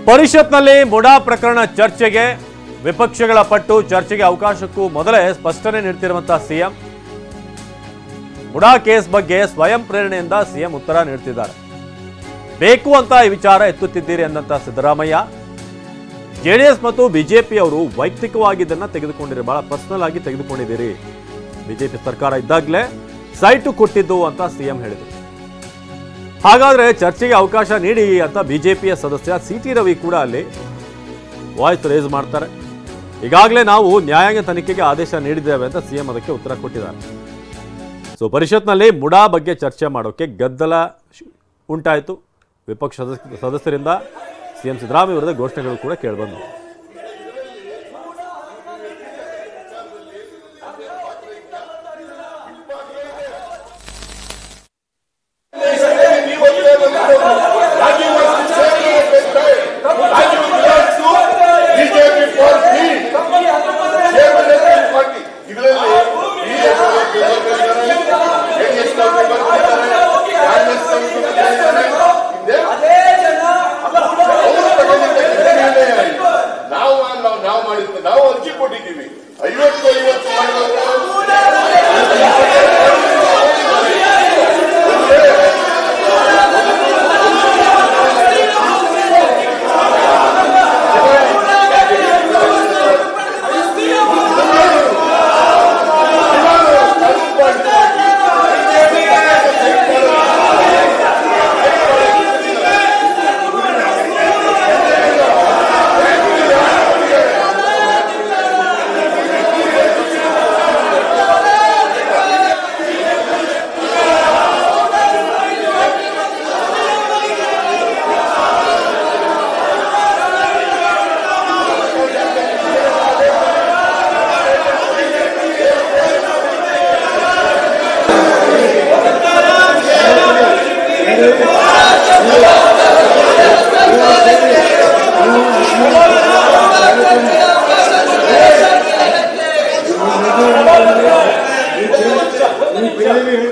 ಪರಿಷತ್ನಲ್ಲಿ ಮುಡಾ ಪ್ರಕರಣ ಚರ್ಚೆಗೆ ವಿಪಕ್ಷಗಳ ಪಟ್ಟು ಚರ್ಚೆಗೆ ಅವಕಾಶಕ್ಕೂ ಮೊದಲೇ ಸ್ಪಷ್ಟನೆ ನೀಡುತ್ತಿರುವಂತಹ ಸಿಎಂ ಮುಡಾ ಕೇಸ್ ಬಗ್ಗೆ ಸ್ವಯಂ ಪ್ರೇರಣೆಯಿಂದ ಸಿಎಂ ಉತ್ತರ ನೀಡುತ್ತಿದ್ದಾರೆ. ಬೇಕು ಅಂತ ಈ ವಿಚಾರ ಎತ್ತುತ್ತಿದ್ದೀರಿ ಎಂದಂತ ಸಿದ್ದರಾಮಯ್ಯ ಜೆಡಿಎಸ್ ಮತ್ತು ಬಿಜೆಪಿ ಅವರು ವೈಯಕ್ತಿಕವಾಗಿ ಇದನ್ನ ತೆಗೆದುಕೊಂಡಿರಿ, ಬಹಳ ಪರ್ಸನಲ್ ಆಗಿ ತೆಗೆದುಕೊಂಡಿದ್ದೀರಿ. ಬಿಜೆಪಿ ಸರ್ಕಾರ ಇದ್ದಾಗಲೇ ಸೈಟು ಕೊಟ್ಟಿದ್ದು ಅಂತ ಸಿಎಂ ಹೇಳಿದರು. ಹಾಗಾದ್ರೆ ಚರ್ಚೆಗೆ ಅವಕಾಶ ನೀಡಿ ಅಂತ ಬಿಜೆಪಿಯ ಸದಸ್ಯ ಸಿಟಿ ರವಿ ಕೂಡ ಅಲ್ಲಿ ವಾಯ್ಸ್ ರೇಸ್ ಮಾಡ್ತಾರೆ. ಈಗಾಗಲೇ ನಾವು ನ್ಯಾಯಾಂಗ ತನಿಖೆಗೆ ಆದೇಶ ನೀಡಿದ್ದೇವೆ ಅಂತ ಸಿಎಂ ಅದಕ್ಕೆ ಉತ್ತರ ಕೊಟ್ಟಿದ್ದಾರೆ. ಸೊ ಪರಿಷತ್ನಲ್ಲಿ ಮುಡಾ ಬಗ್ಗೆ ಚರ್ಚೆ ಮಾಡೋಕೆ ಗದ್ದಲ ಉಂಟಾಯಿತು. ವಿಪಕ್ಷ ಸದಸ್ಯರಿಂದ ಸಿಎಂ ಸಿದ್ದರಾಮಯ್ಯ ವಿರುದ್ಧ ಘೋಷಣೆಗಳು ಕೂಡ ಕೇಳಿಬಂದವು. ನಾವು ಅರ್ಜಿ ಕೊಟ್ಟಿದ್ದೀವಿ 50 Really